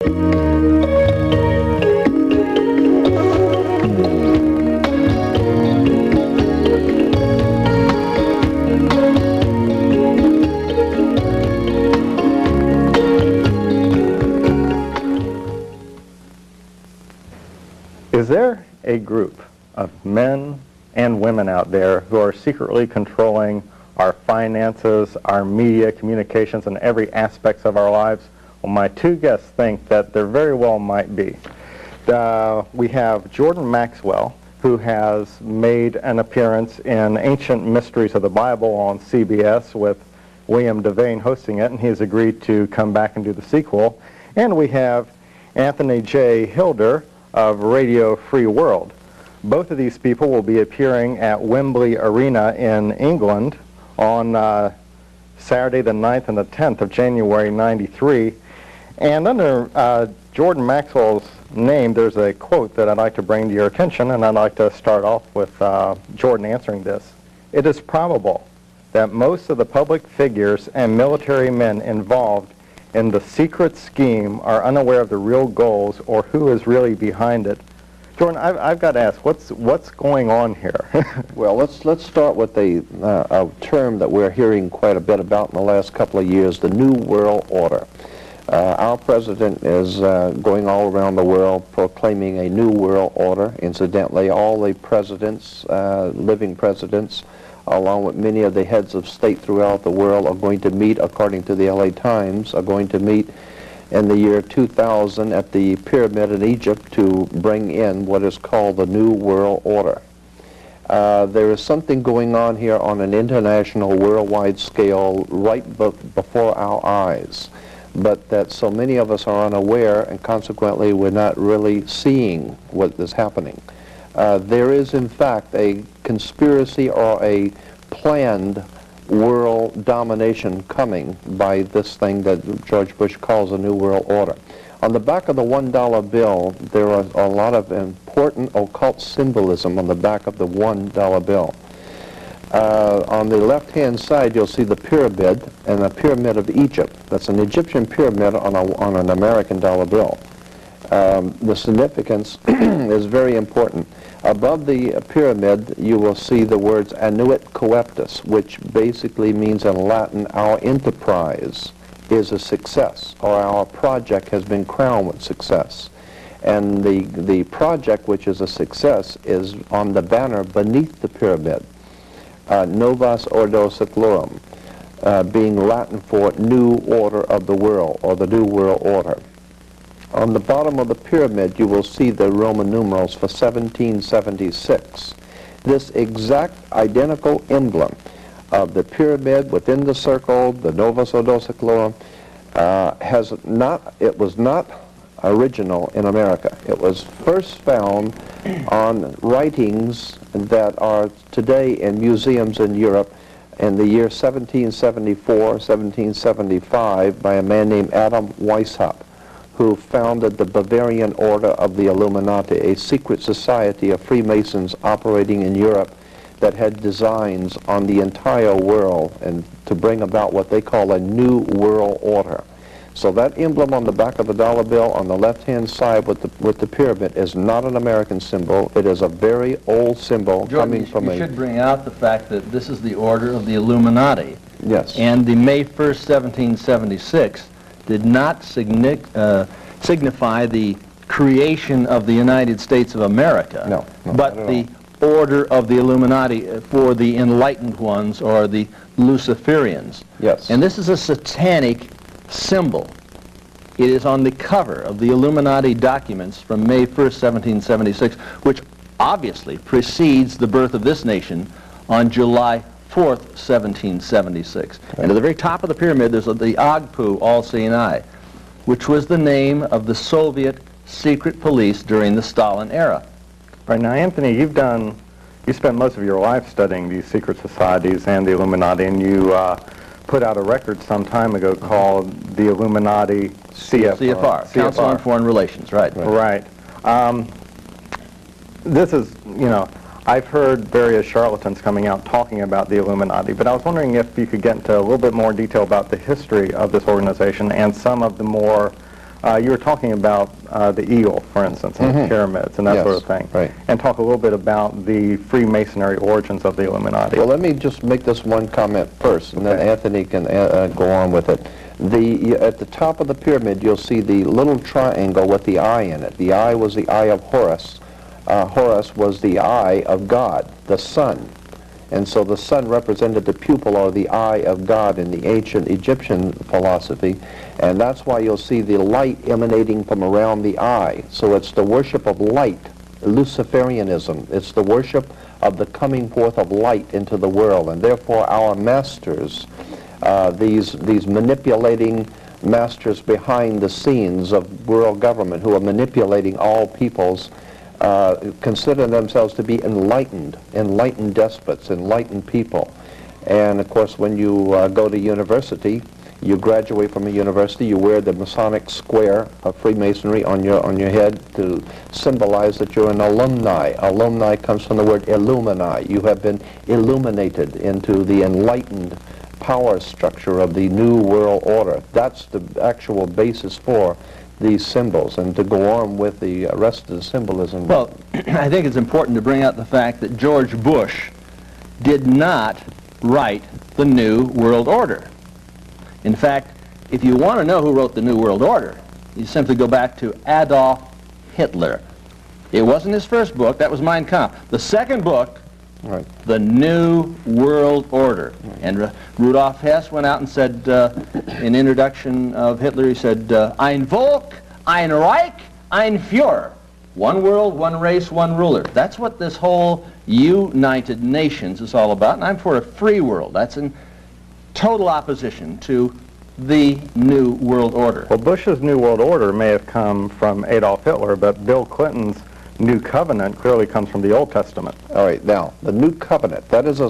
Is there a group of men and women out there who are secretly controlling our finances, our media, communications, and every aspect of our lives? Well, my two guests think that there very well might be. We have Jordan Maxwell, who has made an appearance in Ancient Mysteries of the Bible on CBS with William Devane hosting it, and he has agreed to come back and do the sequel. And we have Anthony J. Hilder of Radio Free World. Both of these people will be appearing at Wembley Arena in England on Saturday the 9th and the 10th of January 93. And under Jordan Maxwell's name, there's a quote that I'd like to bring to your attention, and I'd like to start off with Jordan answering this. It is probable that most of the public figures and military men involved in the secret scheme are unaware of the real goals or who is really behind it. Jordan, I've got to ask, what's going on here? Well, let's start with a term that we're hearing quite a bit about in the last couple of years, the New World Order. Our president is going all around the world proclaiming a New World Order. Incidentally, all the presidents, living presidents, along with many of the heads of state throughout the world, are going to meet, according to the LA Times, are going to meet in the year 2000 at the pyramid in Egypt to bring in what is called the New World Order. There is something going on here on an international, worldwide scale right before our eyes, but that so many of us are unaware, and consequently we're not really seeing what is happening. There is, in fact, a conspiracy or a planned world domination coming by this thing that George Bush calls a New World Order. On the back of the $1 bill, there are a lot of important occult symbolism on the back of the $1 bill. On the left-hand side, you'll see the pyramid, and the pyramid of Egypt. That's an Egyptian pyramid on an American dollar bill. The significance is very important. Above the pyramid, you will see the words annuit coeptus, which basically means in Latin, our enterprise is a success, or our project has been crowned with success. And the project, which is a success, is on the banner beneath the pyramid, Novus Ordo Seclorum, being Latin for New Order of the World, or the New World Order. On the bottom of the pyramid, you will see the Roman numerals for 1776. This exact identical emblem of the pyramid within the circle, the Novus Ordo Seclorum, it was not original in America. It was first found on writings that are today in museums in Europe in the year 1774, 1775 by a man named Adam Weishaupt, who founded the Bavarian Order of the Illuminati, a secret society of Freemasons operating in Europe that had designs on the entire world and to bring about what they call a New World Order. So that emblem on the back of the dollar bill on the left-hand side with the pyramid is not an American symbol. It is a very old symbol. Jordan, coming from you should bring out the fact that this is the Order of the Illuminati. Yes. And the May 1st, 1776 did not signify the creation of the United States of America, no, but the Order of the Illuminati for the enlightened ones, or the Luciferians. Yes. And this is a satanic symbol. It is on the cover of the Illuminati documents from May 1st, 1776, which obviously precedes the birth of this nation on July 4th, 1776. Right. And at the very top of the pyramid, there's the Agpu, all-seeing eye, which was the name of the Soviet secret police during the Stalin era. Right, now, Anthony, you spent most of your life studying these secret societies and the Illuminati, and you put out a record some time ago called the Illuminati CFR. Council on Foreign Relations, right. Right. This is, I've heard various charlatans coming out talking about the Illuminati, but I was wondering if you could get into a little bit more detail about the history of this organization and some of the more You were talking about the eagle, for instance, and the pyramids and that Yes, sort of thing. right. And talk a little bit about the Freemasonry origins of the Illuminati. Well, let me just make this one comment first, and then Okay. Anthony can go on with it. At the top of the pyramid, you'll see the little triangle with the eye in it. The eye was the eye of Horus. Horus was the eye of God, the sun. And so the sun represented the pupil or the eye of God in the ancient Egyptian philosophy. And that's why you'll see the light emanating from around the eye. So it's the worship of light, Luciferianism. It's the worship of the coming forth of light into the world. And therefore our masters, these manipulating masters behind the scenes of world government who are manipulating all peoples, consider themselves to be enlightened despots, enlightened people. And of course, when you go to university, you graduate from a university, you wear the Masonic square of Freemasonry on your head to symbolize that you're an alumni. Alumni comes from the word illumini. You have been illuminated into the enlightened power structure of the New World Order. That's the actual basis for these symbols. And to go on with the rest of the symbolism. Well, I think it's important to bring out the fact that George Bush did not write the New World Order. In fact, if you want to know who wrote the New World Order, you simply go back to Adolf Hitler. It wasn't his first book, that was Mein Kampf. The second book, Right. the New World Order. And Rudolf Hess went out and said, in introduction of Hitler, he said, Ein Volk, ein Reich, ein Führer. One world, one race, one ruler. That's what this whole United Nations is all about, and I'm for a free world. That's in total opposition to the New World Order. Well, Bush's New World Order may have come from Adolf Hitler, but Bill Clinton's New Covenant clearly comes from the Old Testament. All right, now, the New Covenant, that is a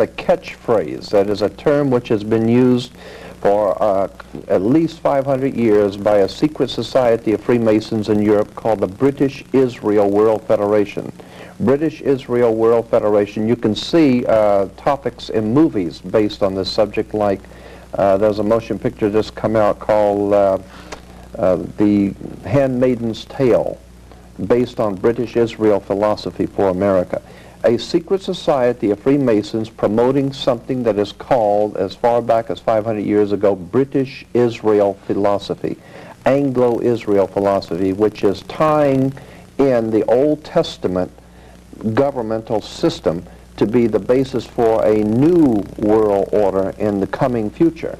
catchphrase. That is a term which has been used for at least 500 years by a secret society of Freemasons in Europe called the British Israel World Federation. British Israel World Federation, you can see topics in movies based on this subject, like there's a motion picture just come out called The Handmaid's Tale, based on British Israel philosophy for America. A secret society of Freemasons promoting something that is called, as far back as 500 years ago, British Israel philosophy, Anglo-Israel philosophy, which is tying in the Old Testament governmental system to be the basis for a new world order in the coming future.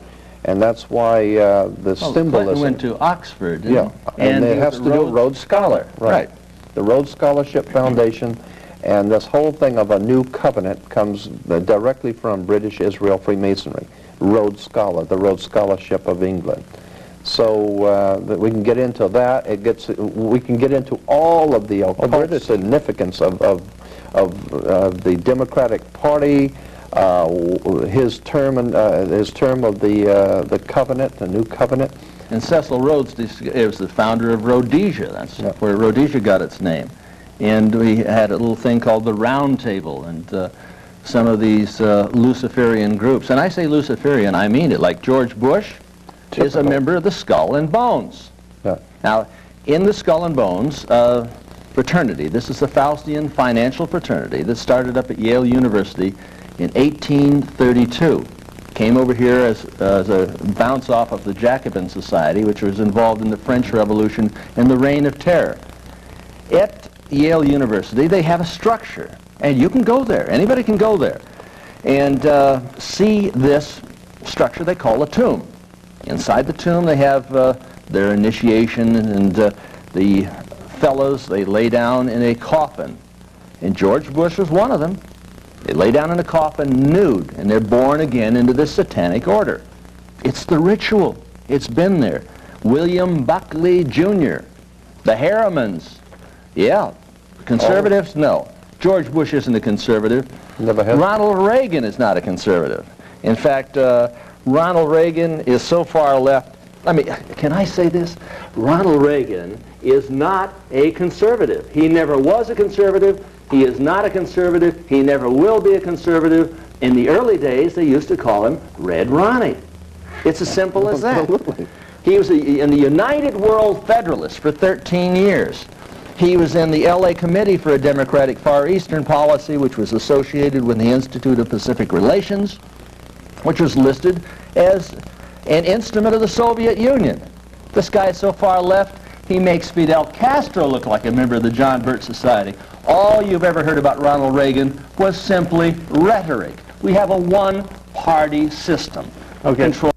And that's why the symbolism... Clinton went to Oxford. Yeah, and it has to do with Rhodes Scholar. Right. The Rhodes Scholarship Foundation, and this whole thing of a new covenant comes directly from British Israel Freemasonry. Rhodes Scholar, the Rhodes Scholarship of England. So that we can get into that. We can get into all of the occult significance of the Democratic Party, his term of the covenant, the new covenant. And Cecil Rhodes is the founder of Rhodesia. That's where Rhodesia got its name. And we had a little thing called the Round Table, and some of these Luciferian groups. And I say Luciferian, I mean it. Like George Bush is a member of the Skull and Bones. Yeah. Now, in the Skull and Bones fraternity, this is the Faustian financial fraternity that started up at Yale University in 1832. Came over here as a bounce off of the Jacobin Society, which was involved in the French Revolution and the Reign of Terror. At Yale University, they have a structure, and you can go there. Anybody can go there and see this structure they call a tomb. Inside the tomb, they have their initiation, and the fellows, they lay down in a coffin. And George Bush was one of them. They lay down in a coffin nude, and they're born again into this satanic order. It's the ritual. It's been there. William Buckley Jr., the Harrimans. Yeah. Conservatives? No. George Bush isn't a conservative. Never has. Ronald Reagan is not a conservative. In fact, Ronald Reagan is so far left. I mean, can I say this? Ronald Reagan is not a conservative. He never was a conservative. He is not a conservative. He never will be a conservative. In the early days, they used to call him Red Ronnie. It's as simple as that. Absolutely. He was in the United World Federalists for 13 years. He was in the LA Committee for a Democratic Far Eastern Policy, which was associated with the Institute of Pacific Relations, which was listed as an instrument of the Soviet Union. This guy is so far left, he makes Fidel Castro look like a member of the John Birch Society. All you've ever heard about Ronald Reagan was simply rhetoric. We have a one-party system Okay. control